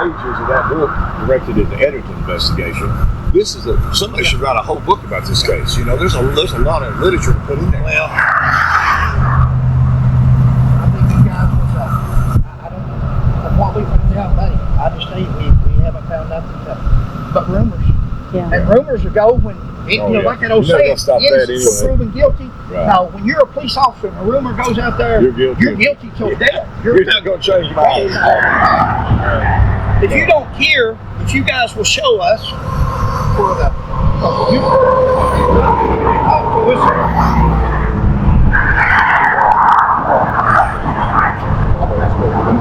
Pages of that book directed at the Edrington investigation. This is somebody should write a whole book about this case. You know, there's a lot of literature to put in there. Well, I think you guys was, I don't know, from what we found out, buddy, I just think we haven't found nothing but rumors. Yeah. And rumors will go when, like that old saying, innocent proven guilty. Right. Now, when you're a police officer and a rumor goes out there, you're guilty till death. You're not going to change your mind. If you don't care, if you guys will show us for the you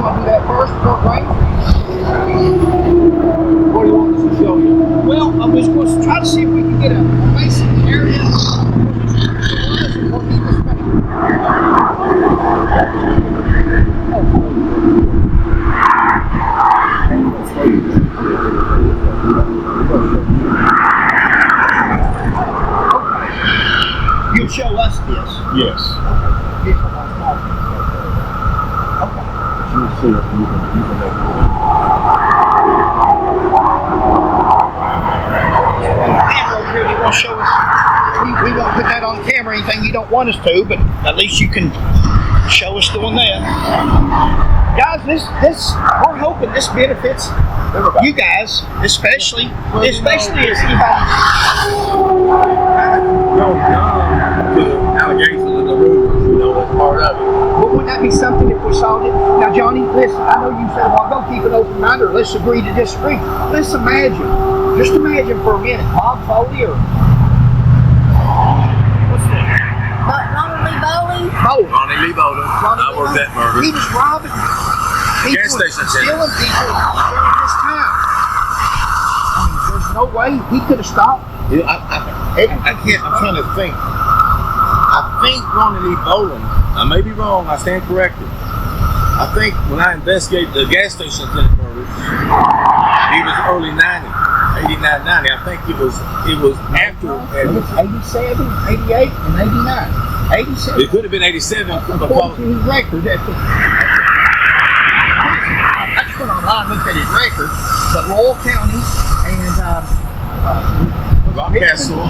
want to do that first, right? What do you want us to show you? Well, I was going to try to see if we can get a basic area. You'll show us this? Yes. Okay. You'll see it. You can make it. Show us. We won't put that on camera, anything you don't want us to, but at least you can show us doing that. Guys, this we're hoping this benefits you guys, especially as anybody. allegations in the rumors, you know, that's part of it. But wouldn't that be something if we solved it? Now, Johnny, listen, I know you said, well, go keep an open mind, or let's agree to disagree. Let's imagine, just imagine for a minute, Bob Foley or what's that? Ronald Lee Bowling. Ronnie Lee Bowling. I worked that murder. He was robbing people, gas station stealing people during this time. I mean, there's no way he could have stopped. Yeah, I can't. I'm trying to think. I think Ronnie Lee Bowling. I may be wrong. I stand corrected. I think when I investigated the gas station attendant murders, he was early 90s, 89, 90. I think it was after. It was 87, 88, and 89. 87. It could have been 87. According to his record, I just went online and looked at his record, but Royal County and Rockcastle.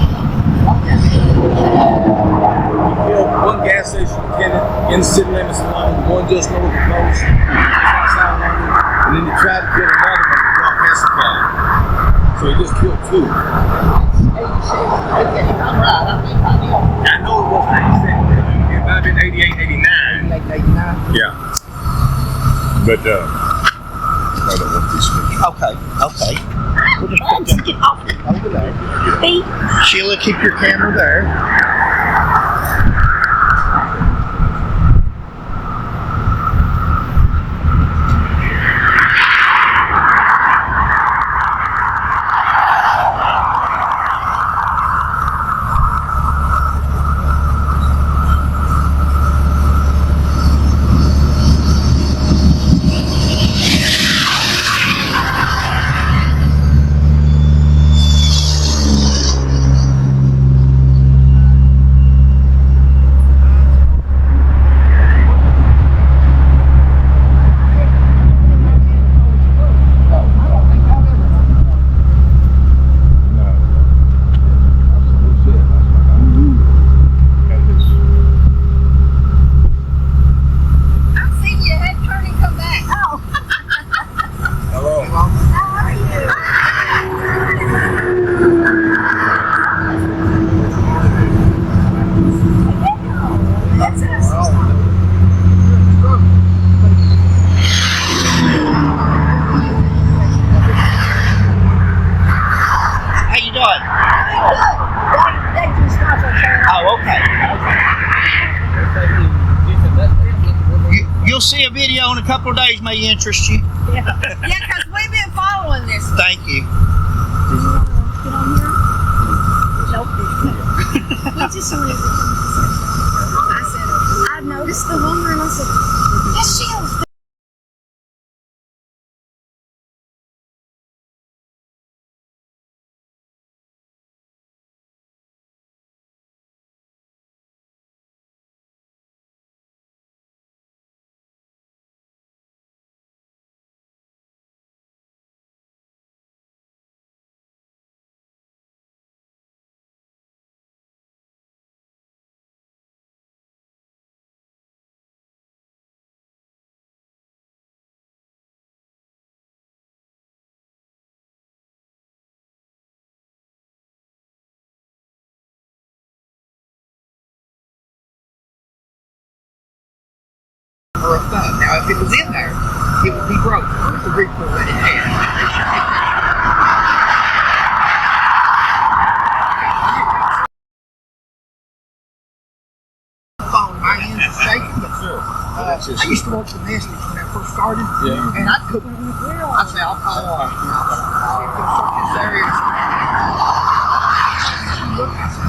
He killed one gas station attendant in the city limits alone, one just north of Post, and then he tried to kill another one in Rockcastle County. So he just killed two. 87. I'm right. I think I know. I know it wasn't 87. It might have been 88, 89. 89. Yeah. But, I don't want these pictures. Okay. We'll just put them over there. Sheila, keep your camera there. You'll see a video in a couple of days may interest you. Yeah, because we've been following this. Thank you. Do you want to get on here? Nope. We just wanted to. I said, I noticed the lumber and I said, yes, she is. or a thumb. Now, if it was in there, it would be broken. The report that it had. Phone, my hands are shaking, but I used to work the message when I first started, and I'd say, I'll call this area. Look, I said,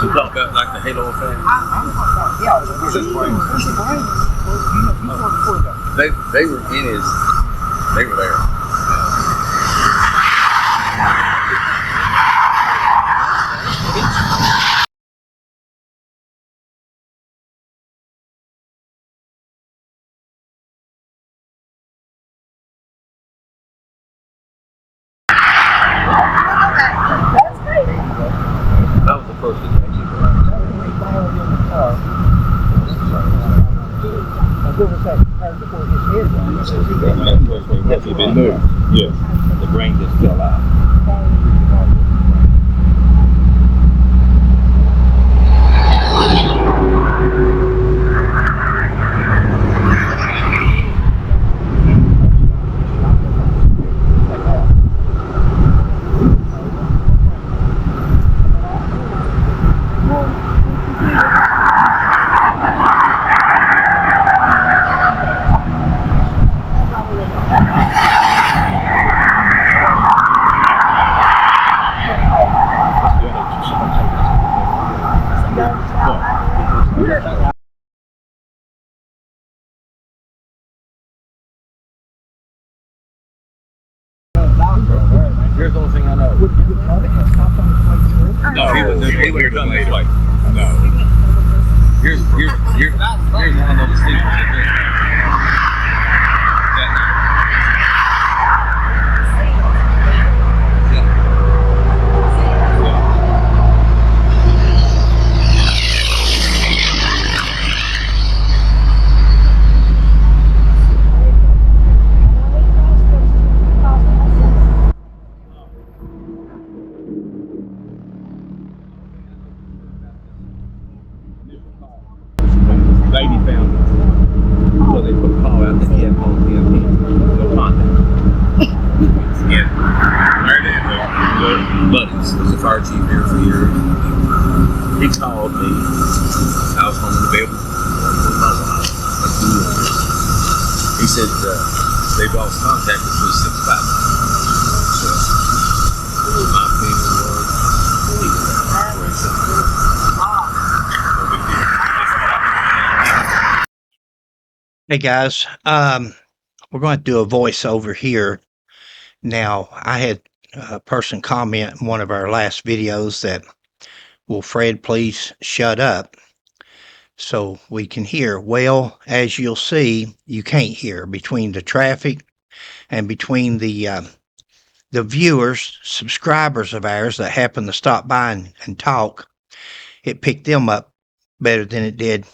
You talk about like the halo effect. They were in his. They were there. That was the first detection. Has he been moved? Yes. The brain just fell out. Here's the only thing I know. No, he would have done this way. No. Here's one of those things. Lady found it. So they put a call out that he had called him. No contact. Yeah. There it is. The buddies. There's a fire chief here for years. He called me. I was home in the building. He said they've lost contact with 365. So my opinion was he was out. Hey guys, we're going to do a voiceover here. Now, I had a person comment in one of our last videos that, will Fred please shut up so we can hear? Well, as you'll see, you can't hear between the traffic and between the viewers, subscribers of ours that happen to stop by and talk. It picked them up better than it did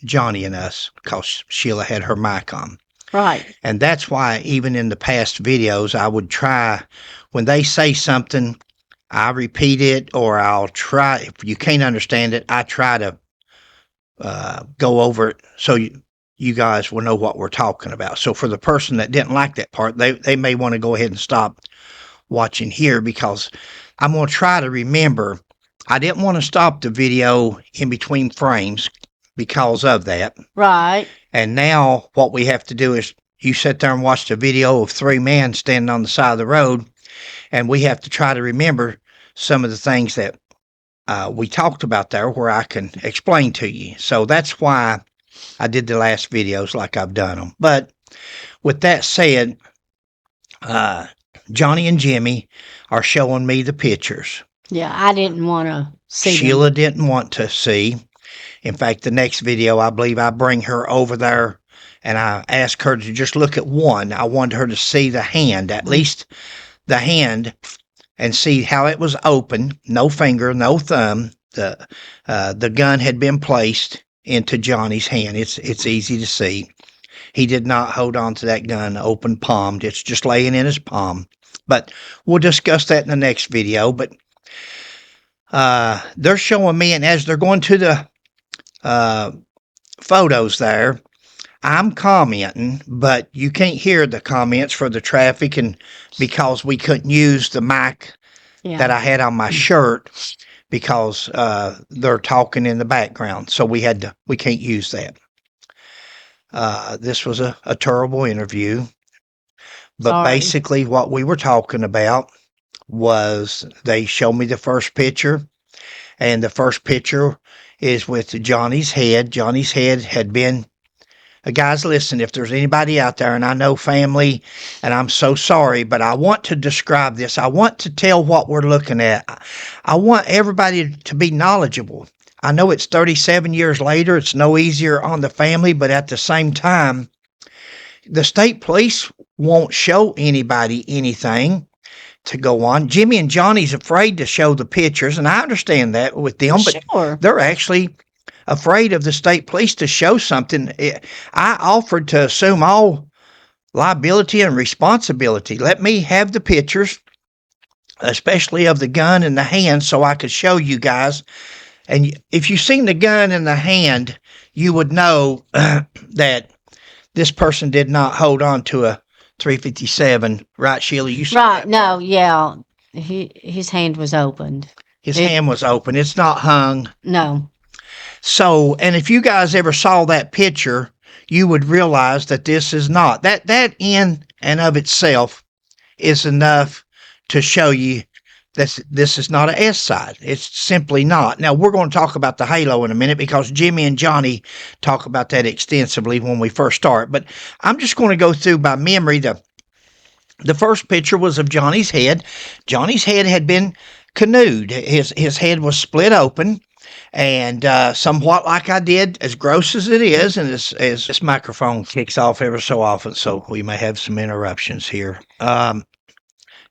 Johnny and us because Sheila had her mic on. Right. And that's why even in the past videos, I would try, when they say something, I repeat it, or I'll try, if you can't understand it, I try to go over it so you guys will know what we're talking about. So for the person that didn't like that part, they may want to go ahead and stop watching here, because I'm going to try to remember. I didn't want to stop the video in between frames because of that. Right. And now what we have to do is, you sit there and watch the video of 3 men standing on the side of the road, and we have to try to remember some of the things that we talked about there, where I can explain to you. So that's why I did the last videos like I've done them. But with that said, Johnny and Jimmy are showing me the pictures. Yeah, I didn't want to see Sheila them. didn't want to see. In fact, the next video, I believe I bring her over there and I asked her to just look at one. I wanted her to see the hand, at least the hand, and see how it was open. No finger, no thumb. The gun had been placed into Johnny's hand. It's easy to see. He did not hold on to that gun open palmed. It's just laying in his palm. But we'll discuss that in the next video. But they're showing me, and as they're going to the photos there, I'm commenting, but you can't hear the comments for the traffic, and because we couldn't use the mic that I had on my shirt because they're talking in the background, so we can't use that. This was a terrible interview, but basically what we were talking about was they showed me the first picture, and the first picture is with Johnny's head. Johnny's head had been, guys, listen, if there's anybody out there, and I know family, and I'm so sorry, but I want to describe this. I want to tell what we're looking at. I want everybody to be knowledgeable. I know it's 37 years later. It's no easier on the family, but at the same time, the state police won't show anybody anything to go on. Jimmy and Johnny's afraid to show the pictures, and I understand that with them, but they're actually afraid of the state police to show something. I offered to assume all liability and responsibility. Let me have the pictures, especially of the gun in the hand, so I could show you guys. And if you've seen the gun in the hand, you would know that this person did not hold on to a .357, right, Sheila? You saw Right, no, yeah. His hand was opened. His hand was open. It's not hung. No. So, and if you guys ever saw that picture, you would realize that this is not. That in and of itself is enough to show you that this is not an S side. It's simply not. Now, we're going to talk about the halo in a minute because Jimmy and Johnny talk about that extensively when we first start. But I'm just going to go through by memory. The first picture was of Johnny's head. Johnny's head had been canoed. His head was split open. And somewhat like I did, as gross as it is, and as this microphone kicks off ever so often, so we may have some interruptions here.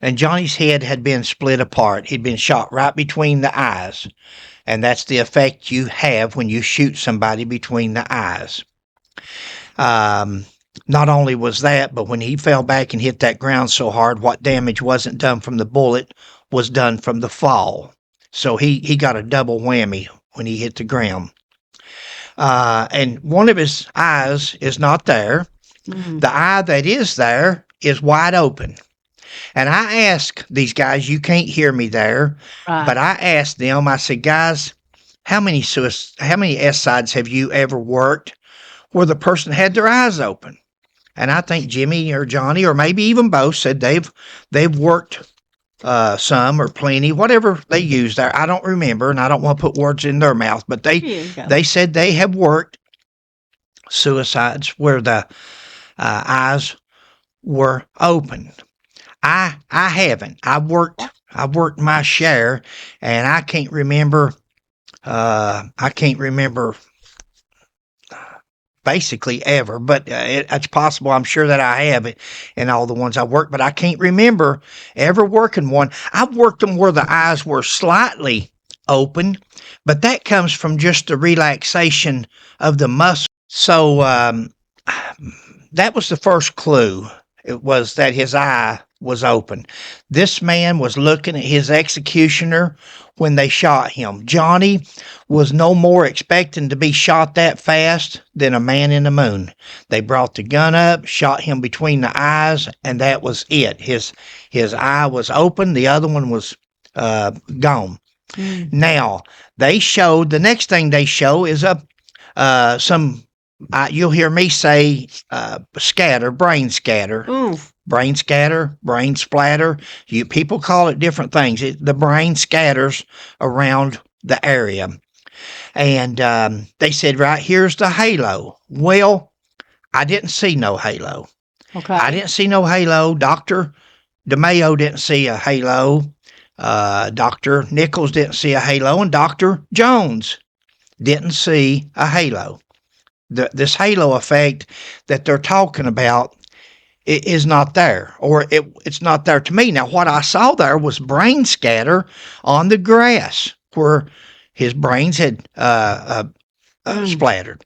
And Johnny's head had been split apart. He'd been shot right between the eyes. And that's the effect you have when you shoot somebody between the eyes. Not only was that, but when he fell back and hit that ground so hard, what damage wasn't done from the bullet was done from the fall. So he got a double whammy when he hit the ground. And one of his eyes is not there. Mm-hmm. The eye that is there is wide open. And I asked these guys, you can't hear me there, but I asked them, I said, guys, how many S-sides have you ever worked where the person had their eyes open? And I think Jimmy or Johnny, or maybe even both, said they've worked some or plenty, whatever they use there. I don't remember, and I don't want to put words in their mouth, but they said they have worked suicides where the eyes were open. I haven't. I've worked my share, and I can't remember basically ever, but it's possible. I'm sure that I have it in all the ones I worked, but I can't remember ever working one. I've worked them where the eyes were slightly open, but that comes from just the relaxation of the muscle. So that was the first clue. It was that his eye was open. This man was looking at his executioner when they shot him. Johnny was no more expecting to be shot that fast than a man in the moon. They brought the gun up, shot him between the eyes, and that was it. His eye was open. The other one was gone. Now, the next thing they show is some, you'll hear me say brain scatter. Oof. Brain scatter, brain splatter. People call it different things. The brain scatters around the area. And they said, right, here's the halo. Well, I didn't see no halo. Okay. I didn't see no halo. Dr. DeMayo didn't see a halo. Dr. Nichols didn't see a halo. And Dr. Jones didn't see a halo. this halo effect that they're talking about is not there, or it's not there to me. Now, what I saw there was brain scatter on the grass where his brains had splattered.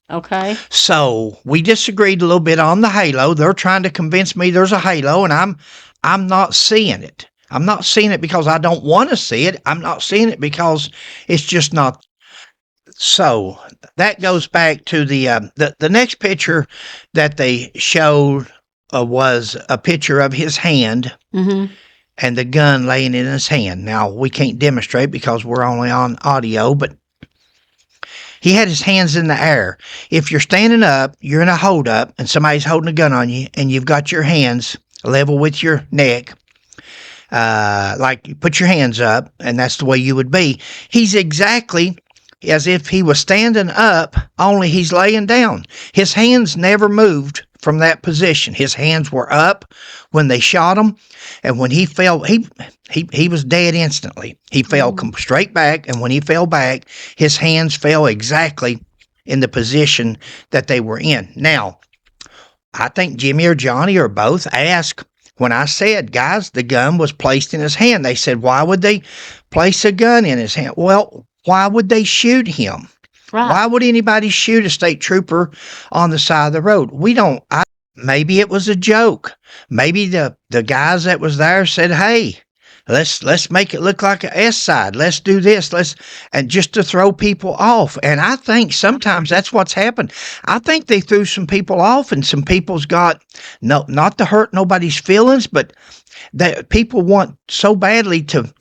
Okay. So we disagreed a little bit on the halo. They're trying to convince me there's a halo, and I'm not seeing it. I'm not seeing it because I don't want to see it. I'm not seeing it because it's just not. So that goes back to the next picture that they showed was a picture of his hand and the gun laying in his hand. Now, we can't demonstrate because we're only on audio, but he had his hands in the air. If you're standing up, you're in a hold up, and somebody's holding a gun on you, and you've got your hands level with your neck, like you put your hands up, and that's the way you would be. He's exactly as if he was standing up, only he's laying down. His hands never moved from that position. His hands were up when they shot him, and when he fell, he was dead instantly. He fell straight back, and when he fell back, his hands fell exactly in the position that they were in. Now, I think Jimmy or Johnny or both asked when I said, guys, the gun was placed in his hand. They said, why would they place a gun in his hand? Well, why would they shoot him? Right. Why would anybody shoot a state trooper on the side of the road? Maybe it was a joke. Maybe the guys that was there said, hey, let's make it look like a S side. Let's do this. And just to throw people off. And I think sometimes that's what's happened. I think they threw some people off, and some people's got not to hurt nobody's feelings, but that people want so badly to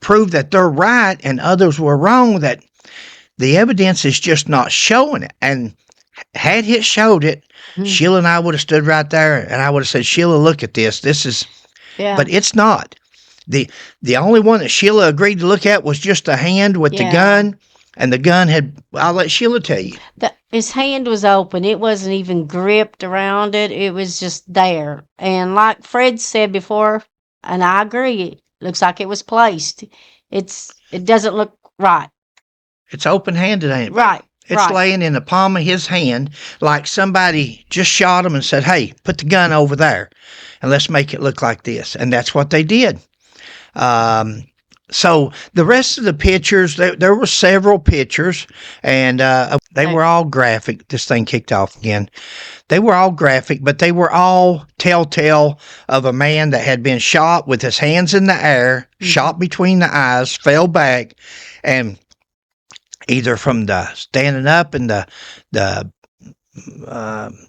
prove that they're right and others were wrong that the evidence is just not showing it. And had it showed it, Sheila and I would have stood right there, and I would have said, Sheila, look at this. This is, but it's not. The only one that Sheila agreed to look at was just a hand with the gun, and the gun had, I'll let Sheila tell you. His hand was open. It wasn't even gripped around it. It was just there. And like Fred said before, and I agree, it looks like it was placed. It doesn't look right. It's open-handed, ain't it? Right. It's laying in the palm of his hand like somebody just shot him and said, hey, put the gun over there and let's make it look like this. And that's what they did. So the rest of the pictures, there were several pictures, and they were all graphic. This thing kicked off again. They were all graphic, but they were all telltale of a man that had been shot with his hands in the air, shot between the eyes, fell back, and either from the standing up and the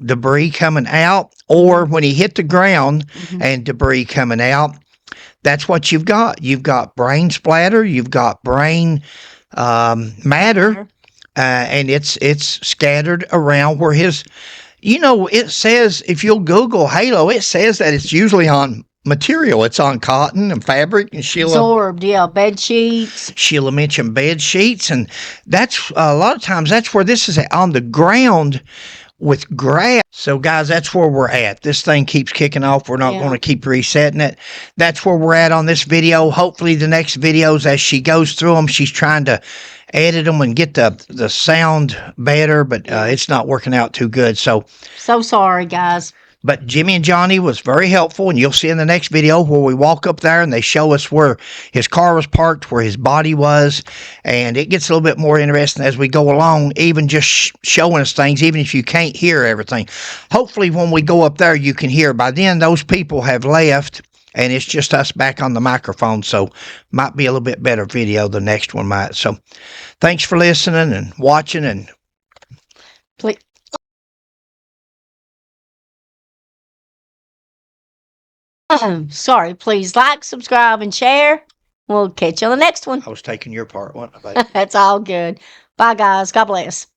debris coming out, or when he hit the ground and debris coming out. That's what you've got. You've got brain splatter. You've got brain matter, and it's scattered around where his. It says, if you'll Google halo, it says that it's usually on material. It's on cotton and fabric, and Sheila absorbed, bed sheets. Sheila mentioned bed sheets, and that's a lot of times that's where this is on the ground with grass. So guys, that's where we're at. This thing keeps kicking off. We're not going to keep resetting it. That's where we're at on this video. Hopefully the next videos, as she goes through them, she's trying to edit them and get the sound better, but it's not working out too good. So sorry, guys. But Jimmy and Johnny was very helpful, and you'll see in the next video where we walk up there and they show us where his car was parked, where his body was, and it gets a little bit more interesting as we go along, even just showing us things, even if you can't hear everything. Hopefully when we go up there, you can hear. By then, those people have left, and it's just us back on the microphone, so might be a little bit better video. The next one might. So thanks for listening and watching, and please. Sorry, please like, subscribe, and share. We'll catch you on the next one. I was taking your part, wasn't I, baby? That's all good. Bye, guys. God bless.